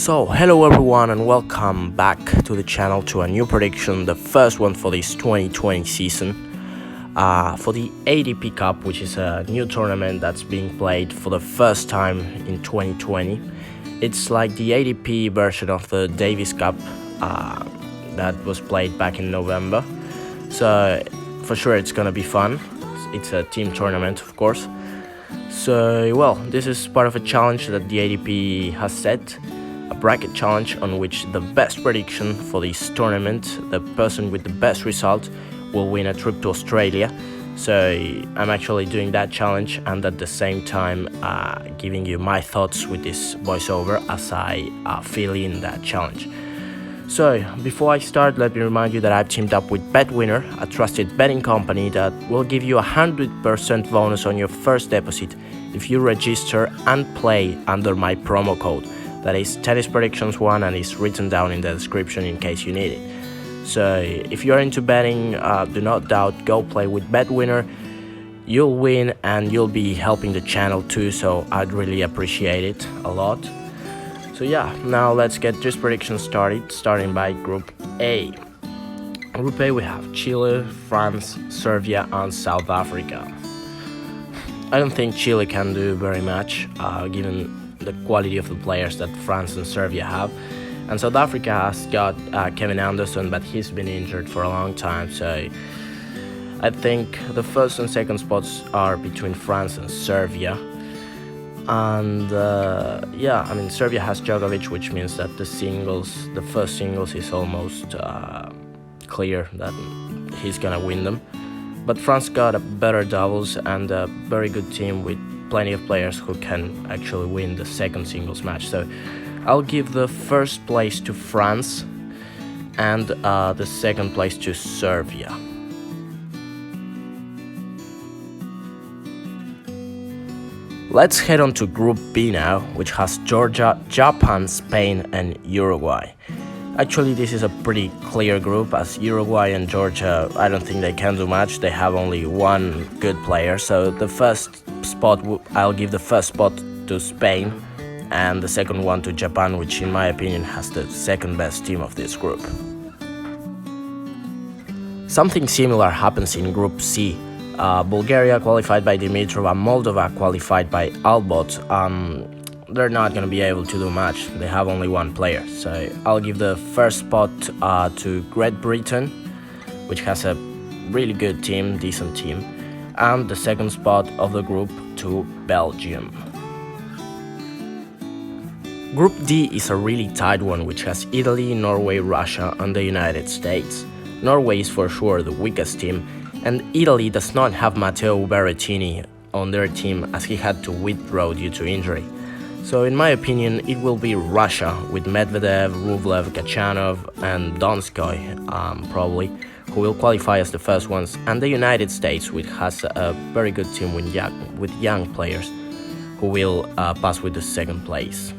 So, hello everyone and welcome back to the channel to a new prediction, the first one for this 2020 season. For the ATP Cup, which is a new tournament that's being played for the first time in 2020. It's like the ATP version of the Davis Cup that was played back in November. So, for sure it's gonna be fun. It's a team tournament, of course. So, well, this is part of a challenge that the ATP has set. A bracket challenge on which the best prediction for this tournament, the person with the best result, will win a trip to Australia. So I'm actually doing that challenge and at the same time giving you my thoughts with this voiceover as I fill in that challenge. So before I start, let me remind you that I've teamed up with BetWinner, a trusted betting company that will give you a 100% bonus on your first deposit if you register and play under my promo code. That is Tennis Predictions 1 and is written down in the description in case you need it. So if you're into betting, do not doubt, go play with BetWinner. You'll win and you'll be helping the channel too, so I'd really appreciate it a lot. So yeah, now let's get this prediction started, starting by Group A. Group A we have Chile, France, Serbia and South Africa. I don't think Chile can do very much, given the quality of the players that France and Serbia have. And South Africa has got Kevin Anderson, but he's been injured for a long time, so I think the first and second spots are between France and Serbia. And yeah, I mean, Serbia has Djokovic, which means that the first singles is almost clear that he's gonna win them. But France got a better doubles and a very good team with plenty of players who can actually win the second singles match. So I'll give the first place to France and the second place to Serbia. Let's head on to Group B now, which has Georgia, Japan, Spain and Uruguay. Actually, this is a pretty clear group, as Uruguay and Georgia, I don't think they can do much. They have only one good player, so the first spot, I'll give the first spot to Spain and the second one to Japan, which in my opinion has the second best team of this group. Something similar happens in Group C. Bulgaria qualified by Dimitrov and Moldova qualified by Albot. They're not going to be able to do much. They have only one player. So I'll give the first spot to Great Britain, which has a really good team, decent team, and the second spot of the group to Belgium. Group D is a really tight one, which has Italy, Norway, Russia and the United States. Norway is for sure the weakest team, and Italy does not have Matteo Berrettini on their team as he had to withdraw due to injury. So in my opinion, it will be Russia with Medvedev, Rublev, Kachanov and Donskoy probably, who will qualify as the first ones, and the United States, which has a very good team with young players, who will pass with the second place.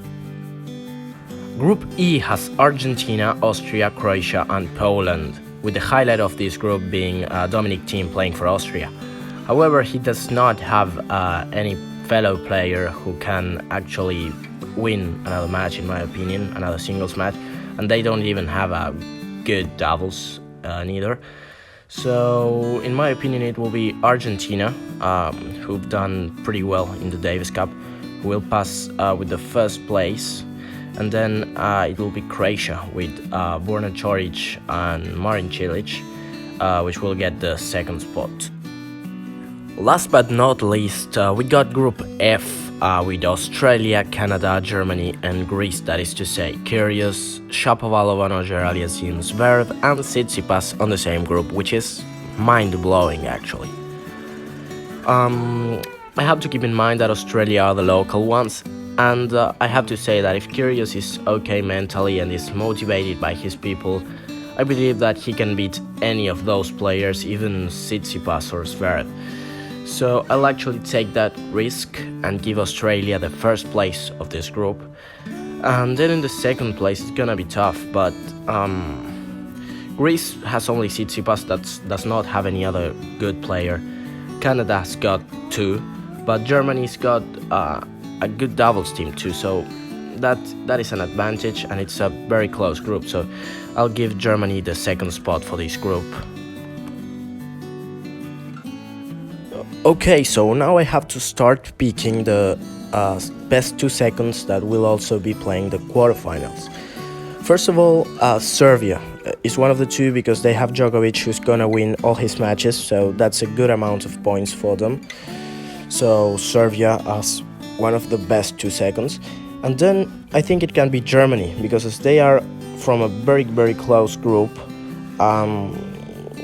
Group E has Argentina, Austria, Croatia and Poland, with the highlight of this group being Dominic Thiem playing for Austria. However, he does not have any fellow player who can actually win another match, in my opinion, another singles match, and they don't even have a good doubles neither. So in my opinion it will be Argentina, who've done pretty well in the Davis Cup, who will pass with the first place, and then it will be Croatia with Borna Coric and Marin Cilic, which will get the second spot. Last but not least, we got Group F with Australia, Canada, Germany and Greece, that is to say Kyrgios, Shapovalov, Auger-Aliassime, Zverev and Tsitsipas on the same group, which is mind-blowing actually. I have to keep in mind that Australia are the local ones, and I have to say that if Kyrgios is okay mentally and is motivated by his people, I believe that he can beat any of those players, even Tsitsipas or Zverev. So I'll actually take that risk and give Australia the first place of this group. And then in the second place it's gonna be tough, but Greece has only Tsitsipas that does not have any other good player. Canada's got two, but Germany's got a good doubles team too, so that is an advantage, and it's a very close group. So I'll give Germany the second spot for this group. Okay, so now I have to start picking the best 2 seconds that will also be playing the quarterfinals. First of all, Serbia is one of the two because they have Djokovic, who's gonna win all his matches, so that's a good amount of points for them. So Serbia as one of the best 2 seconds. And then I think it can be Germany, because as they are from a very close group,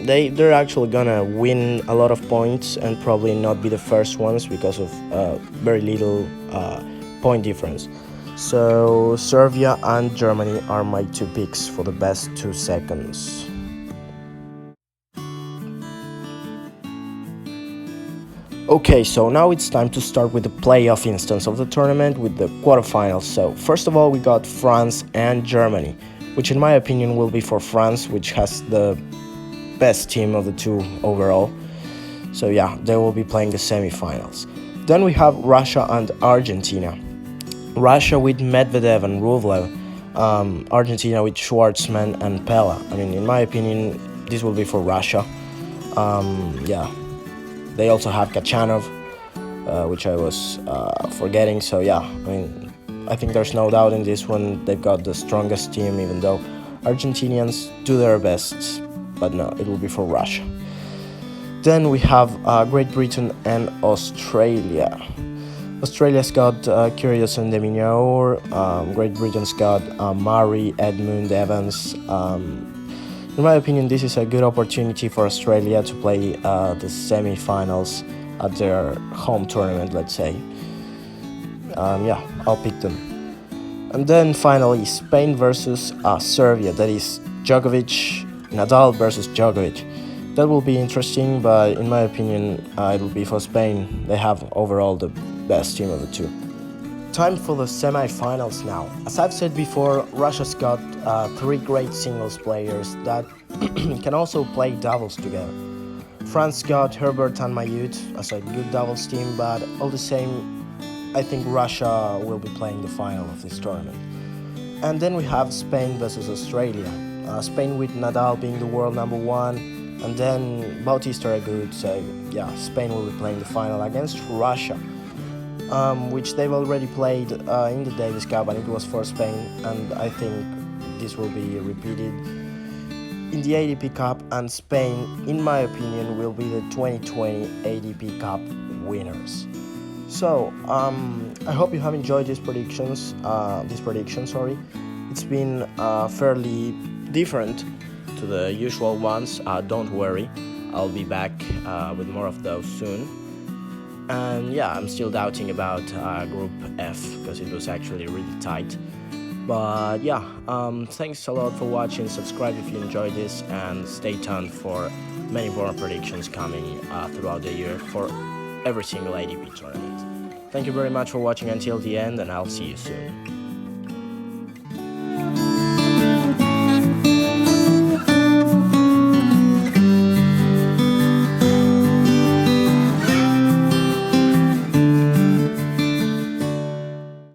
they're actually gonna win a lot of points and probably not be the first ones because of very little point difference. So Serbia and Germany are my 2 picks for the best 2 seconds. Okay, so now it's time to start with the playoff instance of the tournament with the quarterfinals. So first of all, we got France and Germany, which in my opinion will be for France, which has the best team of the 2 overall. So yeah, they will be playing the semifinals. Then we have Russia and Argentina. Russia with Medvedev and Rublev, Argentina with Schwartzman and Pella. I mean, in my opinion, this will be for Russia. Yeah, they also have Kachanov, which I was forgetting. So yeah, I mean, I think there's no doubt in this one. They've got the strongest team, even though Argentinians do their best. But no, it will be for Russia. Then we have Great Britain and Australia. Australia's got Kyrgios and Deminaur. Great Britain's got Murray, Edmund, Evans. In my opinion, this is a good opportunity for Australia to play the semi-finals at their home tournament, let's say. Yeah, I'll pick them. And then finally, Spain versus Serbia. That is Djokovic, Nadal versus Djokovic. That will be interesting, but in my opinion, it will be for Spain. They have overall the best team of the 2. Time for the semi-finals now. As I've said before, Russia's got 3 great singles players that can also play doubles together. France got Herbert and Mayut as a good doubles team, but all the same, I think Russia will be playing the final of this tournament. And then we have Spain versus Australia. Spain with Nadal being the world number 1, and then Bautista are good, so yeah, Spain will be playing the final against Russia, which they've already played in the Davis Cup, and it was for Spain, and I think this will be repeated in the ATP Cup, and Spain, in my opinion, will be the 2020 ATP Cup winners. So, I hope you have enjoyed these predictions, sorry. It's been fairly different to the usual ones. Don't worry, I'll be back with more of those soon. And yeah, I'm still doubting about Group F because it was actually really tight. But yeah, thanks a lot for watching. Subscribe if you enjoyed this, and stay tuned for many more predictions coming throughout the year for every single ATP tournament. Thank you very much for watching until the end, and I'll see you soon.